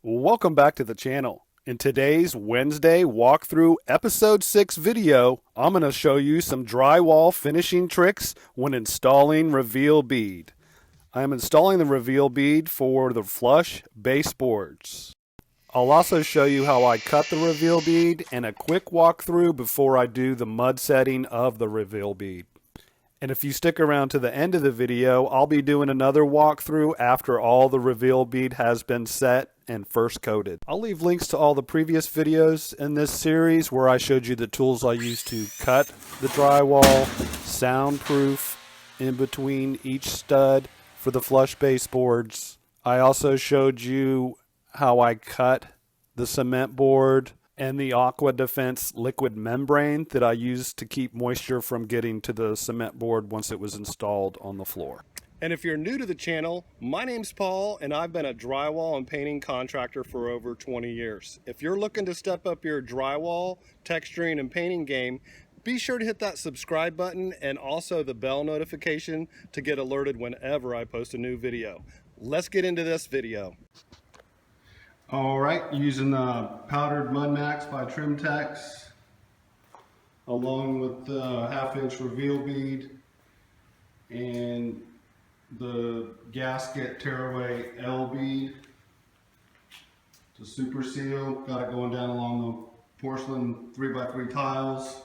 Welcome back to the channel. In today's Wednesday walkthrough episode 6 video, I'm going to show you some drywall finishing tricks when installing reveal bead. I am installing the reveal bead for the flush baseboards. I'll also show you how I cut the reveal bead and a quick walkthrough before I do the mud setting of the reveal bead. And if you stick around to the end of the video, I'll be doing another walkthrough after all the reveal bead has been set and first coated. I'll leave links to all the previous videos in this series where I showed you the tools I use to cut the drywall, soundproof in between each stud for the flush baseboards. I also showed you how I cut the cement board and the Aqua-Defense liquid membrane that I used to keep moisture from getting to the cement board once it was installed on the floor. And if you're new to the channel, my name's Paul and I've been a drywall and painting contractor for over 20 years. If you're looking to step up your drywall, texturing, and painting game, be sure to hit that subscribe button and also the bell notification to get alerted whenever I post a new video. Let's get into this video. All right, using powdered Mud Max by Trim-Tex, along with the 1/2 inch reveal bead and the gasket tearaway L bead to super seal. Got it going down along the porcelain 3x3 tiles.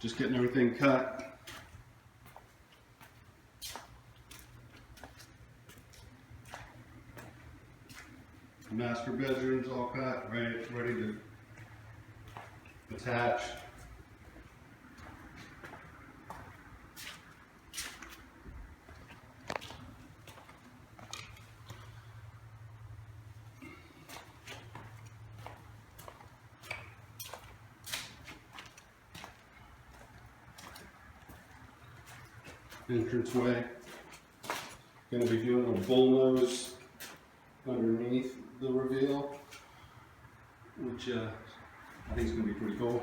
Just getting everything cut. Master bedroom's all cut, ready to attach. Entranceway. Going to be doing a bullnose underneath the reveal, which I think is going to be pretty cool.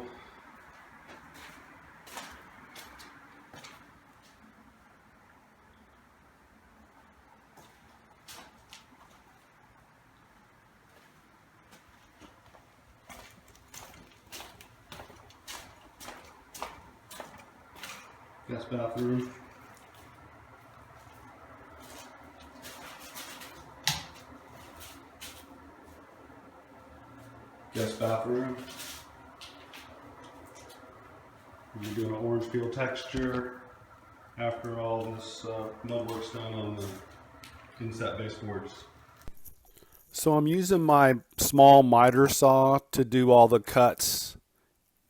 Guest bathroom. Guest bathroom. We're doing an orange peel texture after all this mud work's done on the inset baseboards. So I'm using my small miter saw to do all the cuts,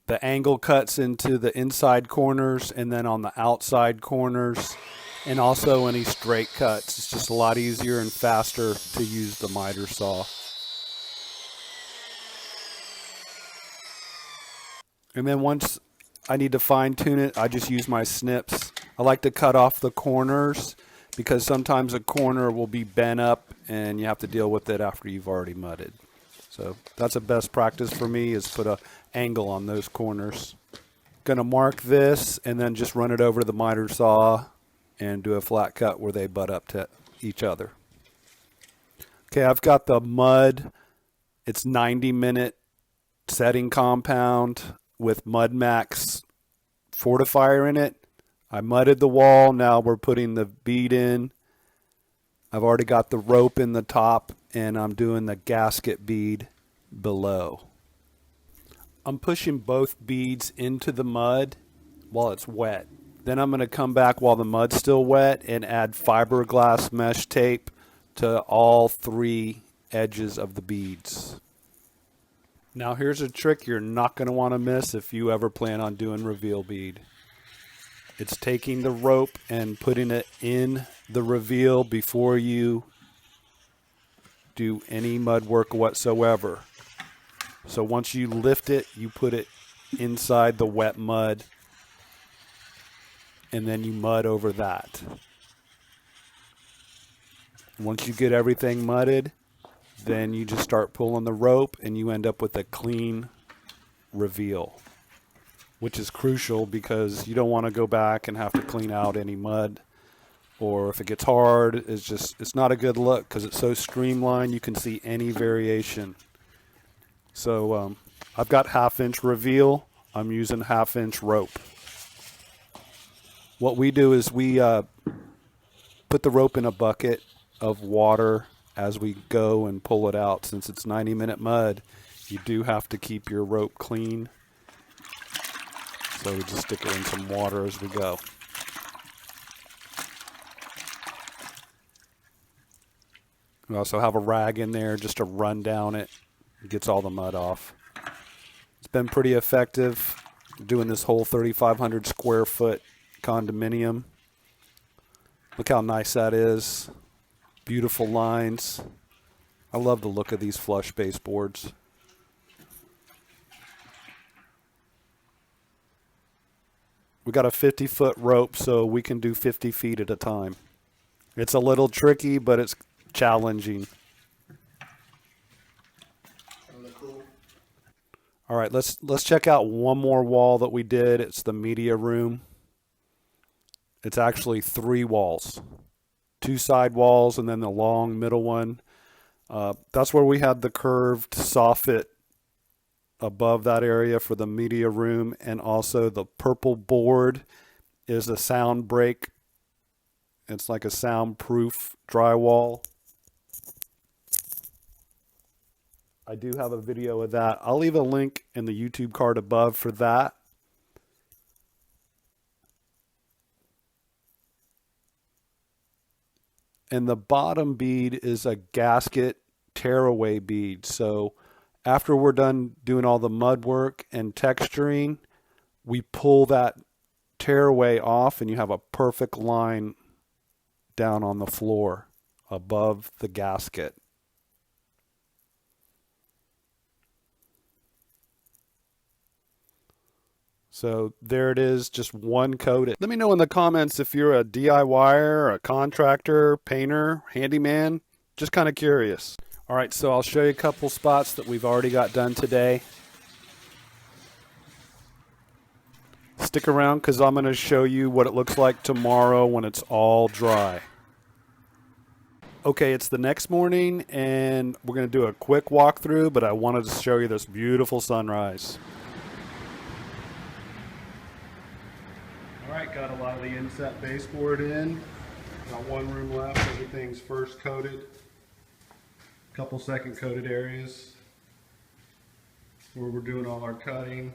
the angle cuts into the inside corners and then on the outside corners, and also any straight cuts. It's just a lot easier and faster to use the miter saw. And then once I need to fine tune it, I just use my snips. I like to cut off the corners because sometimes a corner will be bent up and you have to deal with it after you've already mudded. So that's a best practice for me, is put an angle on those corners. Gonna mark this and then just run it over the miter saw and do a flat cut where they butt up to each other. Okay, I've got the mud. It's 90-minute setting compound with Mud Max fortifier in it. I mudded the wall. Now we're putting the bead in. I've already got the rope in the top and I'm doing the gasket bead below. I'm pushing both beads into the mud while it's wet. Then I'm going to come back while the mud's still wet and add fiberglass mesh tape to all 3 edges of the beads. Now here's a trick you're not going to want to miss if you ever plan on doing reveal bead. It's taking the rope and putting it in the reveal before you do any mud work whatsoever. So once you lift it, you put it inside the wet mud and then you mud over that. Once you get everything mudded, then you just start pulling the rope and you end up with a clean reveal. which is crucial because you don't want to go back and have to clean out any mud or if it gets hard, it's not a good look because it's so streamlined. You can see any variation. So I've got 1/2 inch reveal. I'm using 1/2 inch rope. What we do is we put the rope in a bucket of water as we go and pull it out. Since it's 90-minute mud, you do have to keep your rope clean. So we just stick it in some water as we go. We also have a rag in there just to run down it. It gets all the mud off. It's been pretty effective doing this whole 3,500 square foot condominium. Look how nice that is. Beautiful lines. I love the look of these flush baseboards. We got a 50-foot rope, so we can do 50 feet at a time. It's a little tricky, but it's challenging. All right, let's check out one more wall that we did. It's the media room. It's actually 3 walls, 2 side walls, and then the long middle one. That's where we had the curved soffit above that area for the media room, and also the purple board is a sound break. It's like a soundproof drywall. I do have a video of that. I'll leave a link in the YouTube card above for that. And the bottom bead is a gasket tearaway bead. So after we're done doing all the mud work and texturing, we pull that tearaway off and you have a perfect line down on the floor above the gasket. So there it is, just one coat. Let me know in the comments if you're a DIYer, a contractor, painter, handyman. Just kind of curious. All right, so I'll show you a couple spots that we've already got done today. Stick around because I'm going to show you what it looks like tomorrow when it's all dry. Okay, it's the next morning and we're going to do a quick walkthrough, but I wanted to show you this beautiful sunrise. Alright, got a lot of the inset baseboard in. Got one room left, everything's first coated. A couple second coated areas where we're doing all our cutting.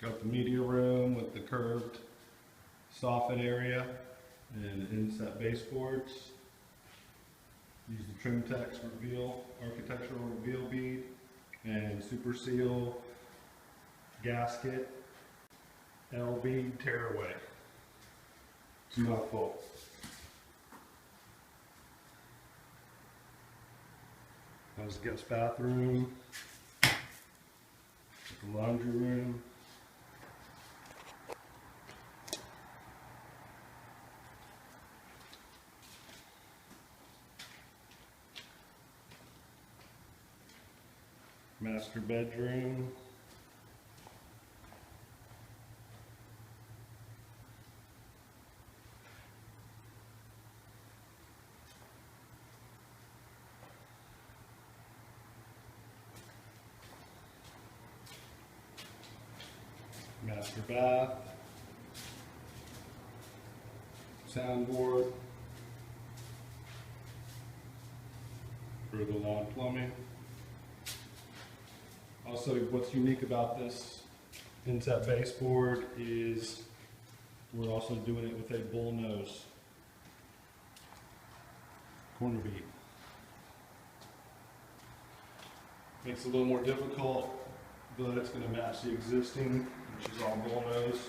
Got the media room with the curved soffit area and inset baseboards. Use the trim-tex reveal, architectural reveal bead and super seal gasket L bead tearaway. It's a mouthful. That was the guest bathroom, the laundry room. Master bedroom. Master bath. Soundboard for the lawn plumbing. Also, what's unique about this inset baseboard is we're also doing it with a bull nose corner bead. Makes it a little more difficult, but it's going to match the existing, which is all bull nose.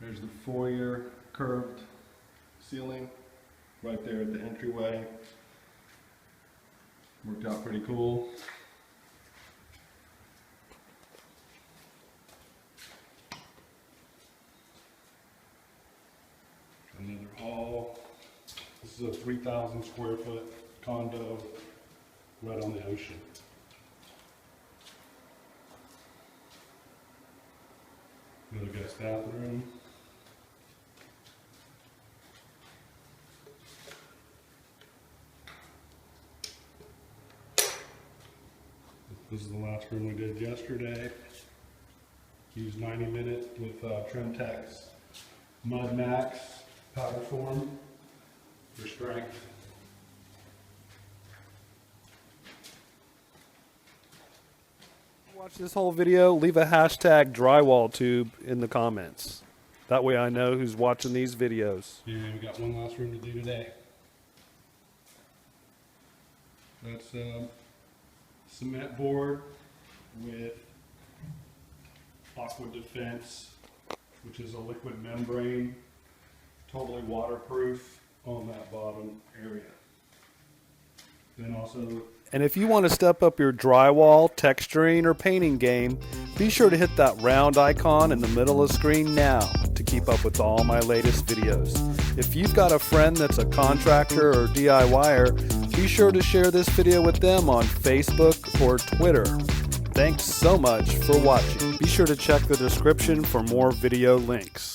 There's the foyer curved ceiling right there at the entryway. Worked out pretty cool. all, this is a 3,000 square foot condo right on the ocean. Another guest bathroom. This is the last room we did yesterday. Used 90 minutes with trim-tex Mud Max powder form for strength. Watch this whole video, leave a hashtag drywall tube in the comments. That way I know who's watching these videos. Yeah, we got one last room to do today. That's cement board with Aqua-Defense, which is a liquid membrane, totally waterproof on that bottom area. Then also, and if you want to step up your drywall, texturing, or painting game, be sure to hit that round icon in the middle of the screen now to keep up with all my latest videos. If you've got a friend that's a contractor or DIYer, be sure to share this video with them on Facebook or Twitter. Thanks so much for watching. Be sure to check the description for more video links.